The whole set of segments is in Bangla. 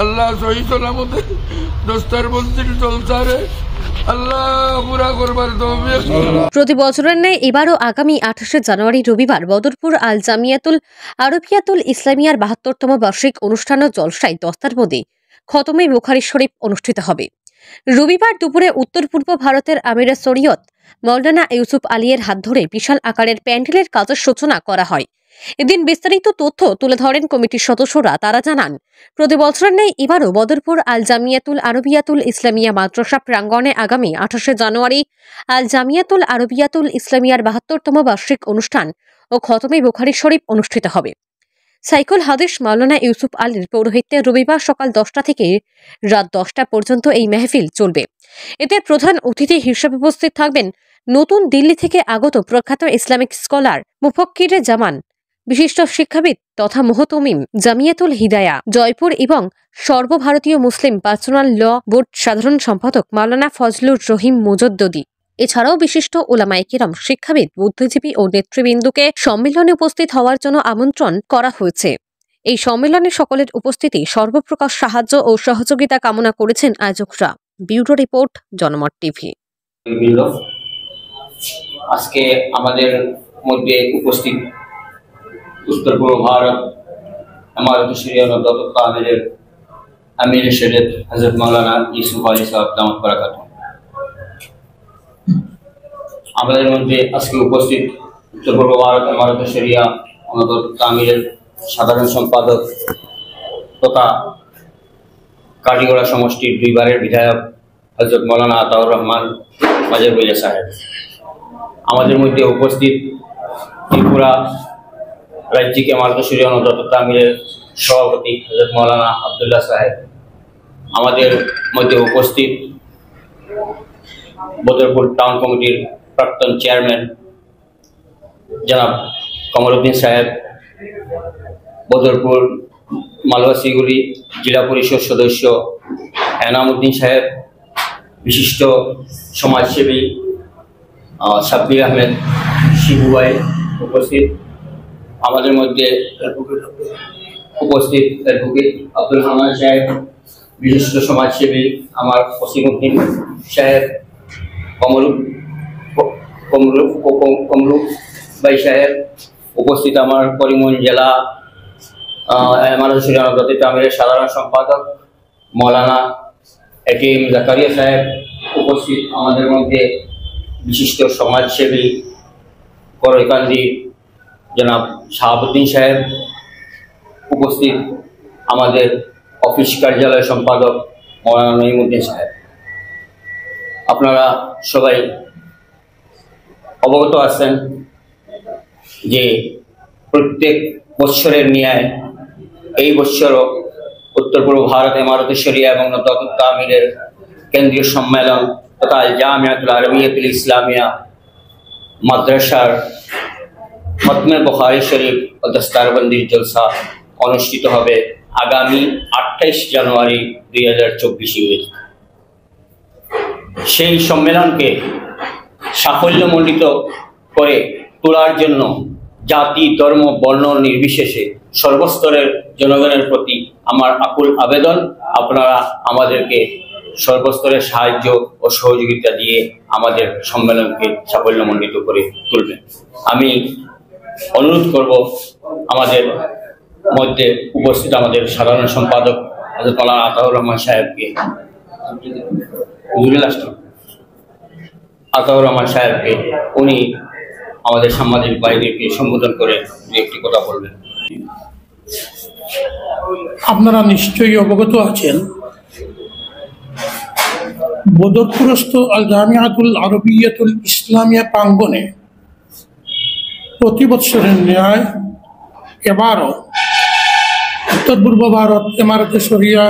আল্লাহ সহি সালামতে দস্তার মন্দির জলসারে প্রতি বছরের ন্যায় এবারও আগামী 28শে জানুয়ারি রবিবার বদরপুর আল জামিয়াতুল আরবিয়াতুল ইসলামিয়ার 72তম বার্ষিক অনুষ্ঠান ও জলসায় দস্তারবন্দি খতমে বুখারী শরীফ অনুষ্ঠিত হবে। রবিবার দুপুরে উত্তর পূর্ব ভারতের আমিরে শরীয়ত মৌলানা ইউসুফ আলীর হাত ধরে বিশাল আকারের প্যান্ডেলের কাজের সূচনা করা হয়। এদিন বিস্তারিত তথ্য তুলে ধরেন কমিটির সদস্যরা। তারা জানান, প্রতি বছরের ন্যায় এবারও বদরপুর আল জামিয়াতুল আরবিয়াতুল ইসলামিয়া মাদ্রাসা প্রাঙ্গণে আগামী 28শে জানুয়ারি আল জামিয়াতুল আরবিয়াতুল ইসলামিয়ার 72তম বার্ষিক অনুষ্ঠান ও খতমে বুখারী শরীফ অনুষ্ঠিত হবে। সাইকুল হাদিস মাওলানা ইউসুফ আলীর পৌরোহিত্যে রবিবার সকাল 10টা থেকে রাত 10টা পর্যন্ত এই মেহফিল চলবে। এতে প্রধান অতিথি হিসেবে উপস্থিত থাকবেন নতুন দিল্লি থেকে আগত প্রখ্যাত ইসলামিক স্কলার মুফক্কিরে জামান, বিশিষ্ট শিক্ষাবিদ তথা মুহতমিম জামিয়াতুল হিদায়া জয়পুর এবং সর্বভারতীয় মুসলিম পার্সোনাল ল বোর্ড সাধারণ সম্পাদক মাওলানা ফজলুর রহিম মুজদ্দদি। এছাড়াও বিশিষ্ট ওলামায়ে কিরাম, শিক্ষাবিদ, বুদ্ধিজীবী ও নেতৃবৃন্দকে সম্মেলনে উপস্থিত হওয়ার জন্য আমন্ত্রণ করা হয়েছে। এই সম্মেলনে সকলের উপস্থিতি সর্বপ্রকার সাহায্য ও সহযোগিতা কামনা করেছেন আয়োজকরা। ব্যুরো রিপোর্ট, জনমত টিভি। আজকে আমাদের মধ্যে উপস্থিত উত্তর পূর্ব ভারত আমারত শরিয়া আমিরের আমির শরীয়ত হযরত মাওলানা ইউসুফ আলী সাহেব দামাত বারাকাতুহু। আমাদের মধ্যে আজকে উপস্থিত উত্তর পূর্ব ভারত আমারত শরিয়া আমিরের সাধারণ সম্পাদক তথা কাটিগড়া সমষ্টির দুইবারের বিধায়ক হযরত মাওলানা আতাউর রহমান মাজারবইয়া সাহেব। আমাদের মধ্যে উপস্থিত ত্রিপুরা রাজ্যিক আমারত শরিয়া আমিরের সভাপতি হযরত মাওলানা আব্দুল্লাহ সাহেব। আমাদের মধ্যে উপস্থিত বদরপুর টাউন কমিটির প্রাক্তন চেয়ারম্যান জনাব কমরউদ্দিন সাহেব, বদরপুর মালবাসীগুলি জেলা পরিষদ সদস্য এনামউদ্দিন সাহেব, বিশিষ্ট সমাজসেবী সাব্বির আহমেদ শিবু ভাই উপস্থিত। আমাদের মধ্যে উপস্থিত অ্যাডভোকেট আব্দুল রহমান সাহেব, বিশিষ্ট সমাজসেবী আমার ওসিমউদ্দিন সাহেব, কমরুক ভাই সাহেব উপস্থিত। আমার করিমগঞ্জ জেলা আমারত শরিয়া আমিরের সাধারণ সম্পাদক মৌলানা এটিএম জাকারিয়া সাহেব উপস্থিত। আমাদের মধ্যে বিশিষ্ট সমাজসেবী করইকান্দি জনাব শাহাবুদ্দিন সাহেব উপস্থিত। আমাদের অফিস কার্যালয় সম্পাদক মৌলানা নঈমউদ্দিন সাহেব। আপনারা সবাই অবগত আছেন যে প্রত্যেক বৎসরের ন্যায় এই বৎসরও উত্তর পূর্ব ভারত ইমারত শরিয়া এবং নওদাতুত আমিরের কেন্দ্রীয় সম্মেলন তথা আল জামিয়াতুল আরবিয়াতুল ইসলামিয়া মাদ্রাসার খতমে বুখারী শরীফ ও দস্তারবন্দির জলসা অনুষ্ঠিত হবে আগামী 28 জানুয়ারি 2024। সেই সম্মেলনকে সাফল্যমণ্ডিত করে তোলার জন্য জাতি, ধর্ম, বর্ণ নির্বিশেষে সর্বস্তরের জনগণের প্রতি আমার আকুল আবেদন, আপনারা আমাদেরকে সর্বস্তরের সাহায্য ও সহযোগিতা দিয়ে আমাদের সম্মেলনকে সাফল্যমণ্ডিত করে তুলবেন। আমি অনুরোধ করব আমাদের মধ্যে উপস্থিত আমাদের সাধারণ সম্পাদক হযরত মাওলানা আতাউর রহমান সাহেবকে, উনি আমাদের সাংবাদিক ভাইদেরকে সম্বোধন করে একটি কথা বলবেন। আপনারা নিশ্চয়ই অবগত আছেন, বদরপুরস্থ আল জামিয়াতুল আরবিয়াতুল ইসলামিয়া প্রাঙ্গণে প্রতি বৎসরের ন্যায় এবারও উত্তর পূর্ব ভারত ইমারত শরিয়া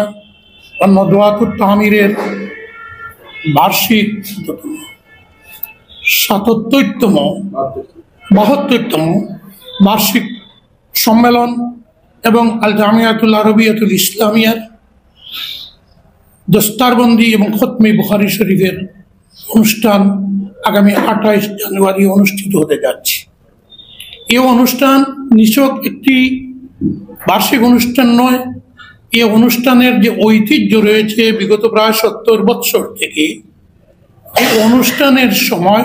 ও নওদাতুত আমিরের বার্ষিক 72তম বার্ষিক সম্মেলন এবং আল জামিয়াতুল আরবিয়াতুল ইসলামিয়ার দস্তারবন্দি এবং খতমে বুখারী শরীফের অনুষ্ঠান আগামী 28 জানুয়ারি অনুষ্ঠিত হতে যাচ্ছে। এই অনুষ্ঠান নিছক একটি বার্ষিক অনুষ্ঠান নয়। এই অনুষ্ঠানের যে ঐতিহ্য রয়েছে বিগত প্রায় 70 বৎসর থেকে, এই অনুষ্ঠানের সময়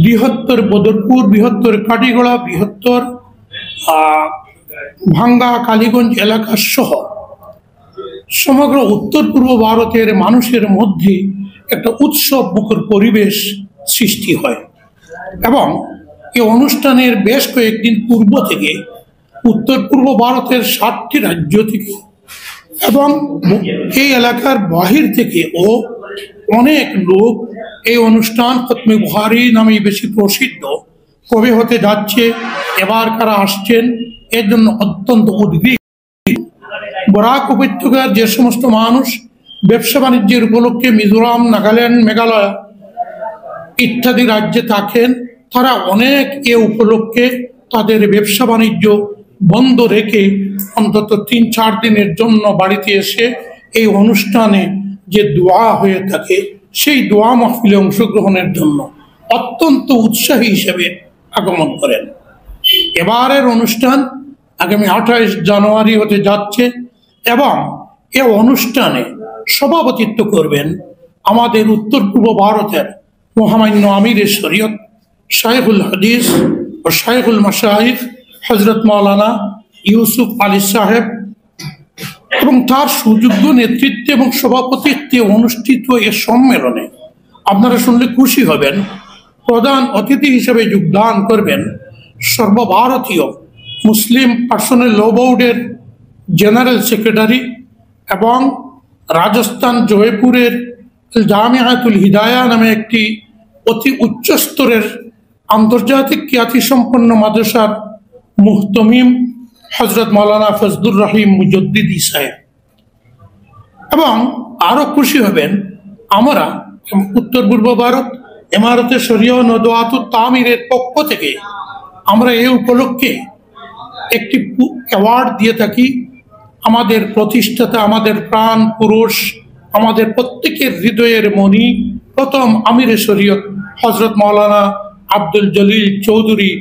বৃহত্তর বদরপুর, বৃহত্তর কাটিগড়া, বৃহত্তর ভাঙ্গা, কালীগঞ্জ এলাকা সহ সমগ্র উত্তর পূর্ব ভারতের মানুষের মধ্যে একটা উৎসব মুখর পরিবেশ সৃষ্টি হয়। এবং এই অনুষ্ঠানের বেশ কয়েকদিন পূর্ব থেকে উত্তর পূর্ব ভারতের 7টি রাজ্য থেকে এবং এই এলাকার বাহির থেকে ও অনেক লোক এই অনুষ্ঠান খতমে বুখারী নামে বেশি প্রসিদ্ধ কবে হতে যাচ্ছে, এবার কারা আসছেন, এর জন্য অত্যন্ত উদ্বিগ্ন। বরাক উপত্যকার যে সমস্ত মানুষ ব্যবসা বাণিজ্যের উপলক্ষে মিজোরাম, নাগাল্যান্ড, মেঘালয় ইত্যাদি রাজ্যে থাকেন, তারা অনেক এ উপলক্ষে তাদের ব্যবসা বাণিজ্য বন্ধ রেখে অন্তত 3-4 দিনের জন্য বাড়িতে এসে এই অনুষ্ঠানে যে দোয়া হয়ে থাকে সেই দোয়া মাহফিলে অংশগ্রহণের জন্য অত্যন্ত উৎসাহী হিসেবে আগমন করেন। এবারের অনুষ্ঠান আগামী 28 জানুয়ারি হতে যাচ্ছে এবং এ অনুষ্ঠানে সভাপতিত্ব করবেন আমাদের উত্তর পূর্ব ভারতের মহামান্য আমিরে শরীয়ত, শাইখুল হাদিস ও শাইখুল মাশাইখ হযরত মাওলানা ইউসুফ আলী সাহেব, এবং তার সুযোগ্য নেতৃত্বে এবং সভাপতিত্বে অনুষ্ঠিত এ সম্মেলনে আপনারা শুনলে খুশি হবেন। প্রধান অতিথি হিসেবে যোগদান করবেন সর্বভারতীয় মুসলিম পার্সোনাল ল বোর্ডের জেনারেল সেক্রেটারি এবং রাজস্থান জয়পুরের জামিয়াতুল হিদায়া নামে একটি অতি উচ্চ স্তরের আন্তর্জাতিক খ্যাতিসম্পন্ন মাদ্রাসার মুহতমিম হযরত মাওলানা ফজলুর রহিম মুজদ্দিদি সাহেব। এবং আরো খুশি হবেন আমরা উত্তর পূর্ব ভারত ইমারতে শরিয়া ও নদওয়াতুত তামিরের পক্ষ থেকে আমরা এই উপলক্ষে একটি অ্যাওয়ার্ড দিয়ে থাকি আমাদের প্রতিষ্ঠাতা, আমাদের প্রাণ পুরুষ, আমাদের প্রত্যেকের হৃদয়ের মণি, প্রথম আমিরে শরীয়ত হযরত মাওলানা আব্দুল জলিল চৌধুরী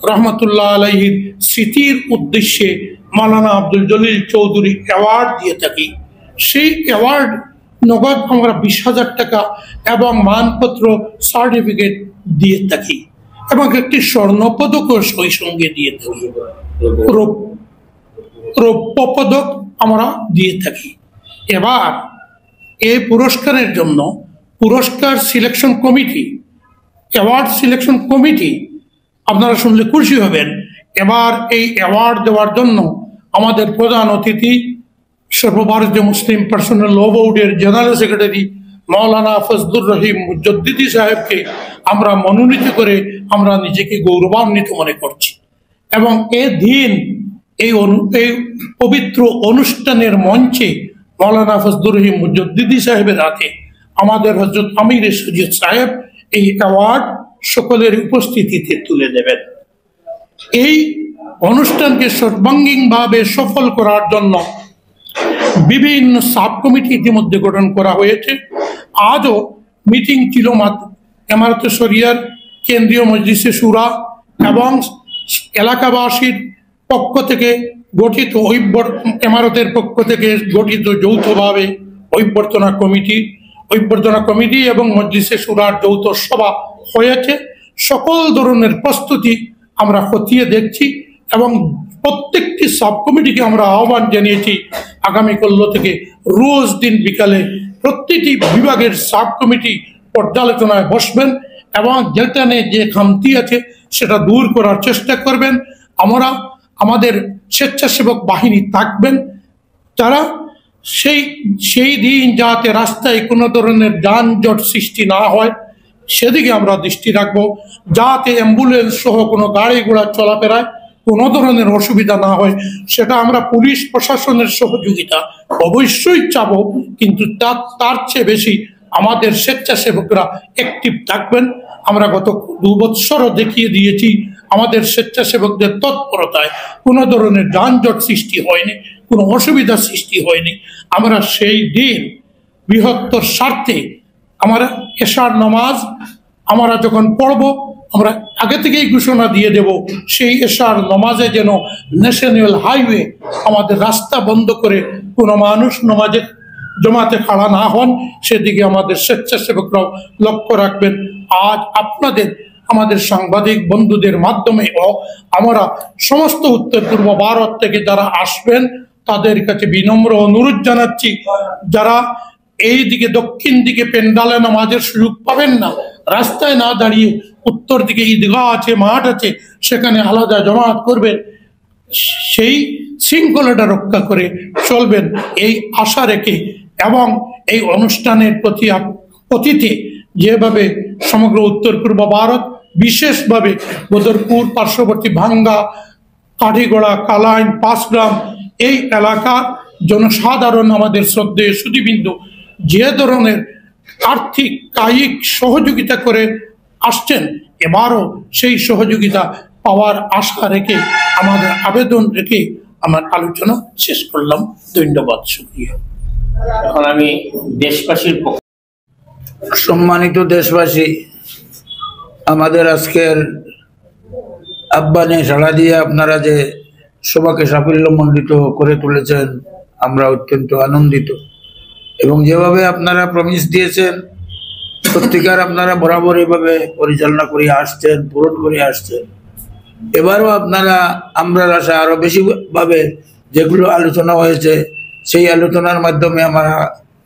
রহমতুল্লাহ আলাইহির স্মৃতির উদ্দেশ্যে মাওলানা আব্দুল জলিল চৌধুরী অ্যাওয়ার্ড দিয়ে থাকি। সেই অ্যাওয়ার্ড নগদ আমরা 20,000 টাকা এবং মানপত্র সার্টিফিকেট দিয়ে থাকি এবং একটি স্বর্ণপদকও সেই সঙ্গে দিয়ে থাকি, রৌপ্য পদক আমরা দিয়ে থাকি। এবার এই পুরস্কারের জন্য পুরস্কার selection committee, award selection committee, আপনারা শুনলে খুশি হবেন। এবার এই অ্যাওয়ার্ড দেওয়ার জন্য আমাদের প্রধান অতিথি সর্বভারতীয় মুসলিম পার্সোনাল ল বোর্ডের জেনারেল সেক্রেটারি মাওলানা ফজলুর রহিম মুজদ্দিদি সাহেবকে আমরা মনোনীত করে আমরা নিজেকে গৌরবান্বিত মনে করছি। এবং এদিন এই পবিত্র অনুষ্ঠানের মঞ্চে মাওলানা ফজলুর রহিম মুজদ্দিদি সাহেবের হাতে আমাদের হযরত আমিরে শরীয়ত সাহেব এই অ্যাওয়ার্ড সকলের উপস্থিতিতে তুলে দেবেন। এই অনুষ্ঠানকে সর্বাঙ্গীনভাবে সফল করার জন্য বিভিন্ন সাব কমিটি ইতিমধ্যে গঠন করা হয়েছে। আজও মিটিং ছিল ইমারতে শরিয়ার কেন্দ্রীয় মজলিসে শুরা এবং এলাকাবাসীর পক্ষ থেকে গঠিত ইমারতের পক্ষ থেকে গঠিত যৌথভাবে অভ্যর্থনা কমিটি এবং মজলিসে শুরার যৌথ সভা হয়েছে। সকল ধরনের প্রস্তুতি আমরা খতিয়ে দেখছি এবং প্রত্যেকটি সাব কমিটিকে আমরা আহ্বান জানিয়েছি আগামীকাল থেকে রোজ দিন বিকালে প্রতিটি বিভাগের সাব কমিটি পর্যালোচনায় বসবেন এবং যেখানে যে খামতি আছে সেটা দূর করার চেষ্টা করবেন। আমাদের স্বেচ্ছাসেবক বাহিনী থাকবেন যারা সেই দিন যাতে রাস্তায় কোনো ধরনের যানজট সৃষ্টি না হয় সেদিকে আমরা দৃষ্টি রাখবো, যাতে অ্যাম্বুলেন্স সহ কোনো গাড়ি ঘোড়া চলাফেরায় কোনো ধরনের অসুবিধা না হয় সেটা আমরা পুলিশ প্রশাসনের সহযোগিতা অবশ্যই চাবো, কিন্তু তার চেয়ে বেশি আমাদের স্বেচ্ছাসেবকরা অ্যাক্টিভ থাকবেন। আমরা গত 2 বৎসরও দেখিয়ে দিয়েছি আমাদের স্বেচ্ছাসেবকদের তৎপরতায় কোনো ধরনের যানজট সৃষ্টি হয়নি, কোনো অসুবিধা সৃষ্টি হয়নি। আমরা সেই দিন বৃহত্তর স্বার্থে আমরা এশার নামাজ আমরা যখন পড়ব আমরা আগে থেকেই ঘোষণা দিয়ে দেব, সেই এশার নমাজে যেন ন্যাশনাল হাইওয়ে আমাদের রাস্তা বন্ধ করে কোনো মানুষ নমাজে জমাতে খাড়া না হন, সেদিকে আমাদের স্বেচ্ছাসেবকরাও লক্ষ্য রাখবেন। আজ আপনাদের আমাদের সাংবাদিক বন্ধুদের মাধ্যমে আমরা সমস্ত উত্তর পূর্ব ভারত থেকে যারা আসবেন তাদের কাছে বিনম্র অনুরোধ জানাচ্ছি, যারা এই দিকে দক্ষিণ দিকে পেন্ডালে নামাজের সুযোগ পাবেন না, রাস্তায় না দাঁড়িয়ে উত্তর দিকে ঈদগাহ আছে, মাঠ আছে, সেখানে আলাদা জমাত করবেন, সেই শৃঙ্খলাটা রক্ষা করে চলবেন এই আশা রেখে, এবং এই অনুষ্ঠানের প্রতি অতিথি যেভাবে সমগ্র উত্তর পূর্ব ভারত বিশেষভাবে বদরপুর পার্শ্ববর্তী ভাঙ্গা, কাঠিগড়া, কালাইন, পাঁচগ্রাম এই এলাকার জনসাধারণ আমাদের শ্রদ্ধেয় সুধীবৃন্দ যে ধরনের আর্থিক কায়িক সহযোগিতা করে আসছেন, এবারও সেই সহযোগিতা পাওয়ার আশা রেখে আমাদের আবেদন রেখে আমার আলোচনা শেষ করলাম। ধন্যবাদ, শুকরিয়া। এখন আমি দেশবাসীর সম্মানিত দেশবাসী, আমাদের আজকের আহ্বানে সাড়া দিয়ে আপনারা যে সভাকে সাফল্যমণ্ডিত করে তুলেছেন, আমরা অত্যন্ত আনন্দিত। এবং যেভাবে আপনারা প্রমিস দিয়েছেন, সত্যিকার আপনারা বরাবর এভাবে পরিচালনা করে আসছেন, পূরণ করে আসছেন। এবারও আপনারা আমরা আশা আরো বেশি ভাবে যেগুলো আলোচনা হয়েছে সেই আলোচনার মাধ্যমে আমরা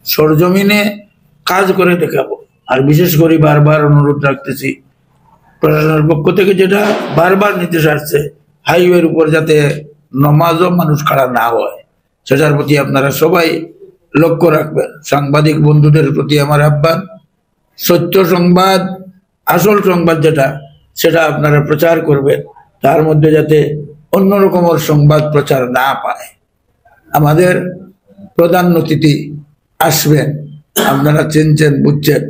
সরজমিনে কাজ করে দেখাবো। আর বিশেষ করে বারবার অনুরোধ রাখতেছি, প্রশাসনের পক্ষ থেকে যেটা বারবার নির্দেশ আসছে, হাইওয়ের উপর যাতে নমাজও মানুষ খাড়া না হয়, সেটার প্রতি আপনারা সবাই লক্ষ্য রাখবেন। সাংবাদিক বন্ধুদের প্রতি আমার আহ্বান, সত্য সংবাদ, আসল সংবাদ যেটা, সেটা আপনারা প্রচার করবেন, তার মধ্যে যাতে অন্য রকমের সংবাদ প্রচার না পায়। আমাদের প্রধান অতিথি আসবেন, আপনারা চিনছেন, বুঝছেন,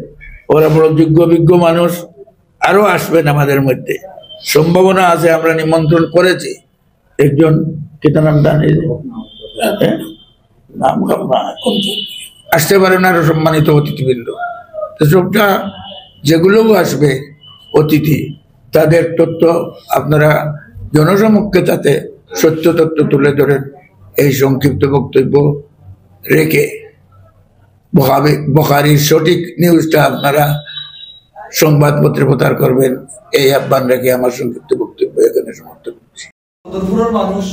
ওরা বড় যোগ্য বিজ্ঞ মানুষ, আরো আসবেন আমাদের মধ্যে, সম্ভাবনা আছে। আমরা নিমন্ত্রণ করেছি একজন, আসতে পারেন আরো সম্মানিত অতিথিবৃন্দ। সবটা যেগুলো আসবে অতিথি, তাদের তথ্য আপনারা জনসমক্ষে তাতে সত্য তথ্য তুলে ধরেন, এই সংক্ষিপ্ত বক্তব্য রেখে বুখারীর সঠিক নিউজটা আপনারা সংবাদপত্রে প্রচার করবেন, এই আহ্বান রেখে আমার সংক্ষিপ্ত বক্তব্য এখানে সমাপ্ত করছি। বদরপুরের মানুষ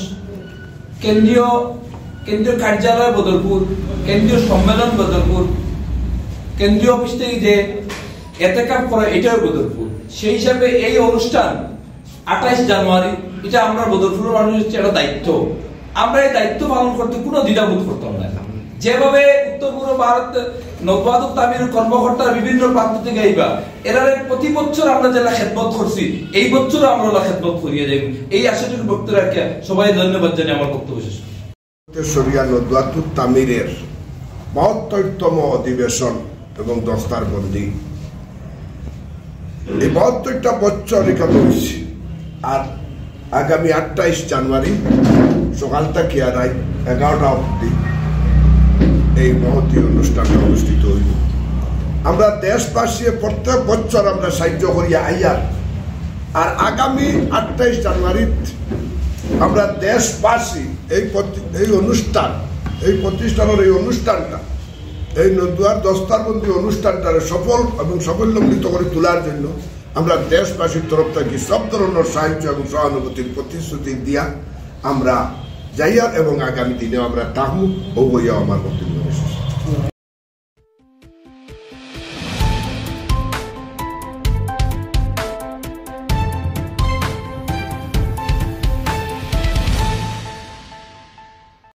কেন্দ্রীয় কার্যালয় বদরপুর, কেন্দ্রীয় সম্মেলন বদরপুর, কেন্দ্রীয় অফিস থেকে যে এতেকাপ করে এটাও বদরপুর। সেই হিসাবে এই অনুষ্ঠান 28 জানুয়ারি, এটা আমরা বদরপুরের মানুষের একটা দায়িত্ব। আমরা এই দায়িত্ব পালন করতে কোনো দ্বিধাবোধ করতাম না। যেভাবে উত্তর পূর্ব ভারত নববাদক তামির কর্মকর্তারা বিভিন্ন প্রান্ত থেকে আইবা, এরা প্রতি বছর আমরা যারা খেদমত করছি, এই বছর আমরা খেদমত করিয়ে যাই, এই আশাটুকু বক্তব্য রাখে সবাই ধন্যবাদ জানিয়ে আমার বক্তব্য শেষ। নদওয়াতুত তামিরের 72তম অধিবেশন এবং দস্তারবন্দি, এই 72টা বছর এখানে হয়েছে। আর আগামী 28 জানুয়ারি সকাল থেকে আর রাত 11টা অবধি এই মহতী অনুষ্ঠানটা অনুষ্ঠিত হইল। আমরা দেশবাসী প্রত্যেক বছর আমরা সাহায্য করিয়া আইয়ার, আর আগামী 28 জানুয়ারি আমরা দেশবাসী এই অনুষ্ঠান, এই প্রতিষ্ঠানের এই অনুষ্ঠানটা, এই নদওয়ার দস্তারবন্দি অনুষ্ঠানটারে সফল এবং সাফল্যমণ্ডিত করে তোলার জন্য আমরা দেশবাসীর তরফ থেকে সব ধরনের সাহায্য এবং সহানুভূতির প্রতিশ্রুতি দিয়া আমরা যাইয়ার, এবং আগামী দিনে আমরা থাকবো। ও বইয়া আমার বক্তব্য।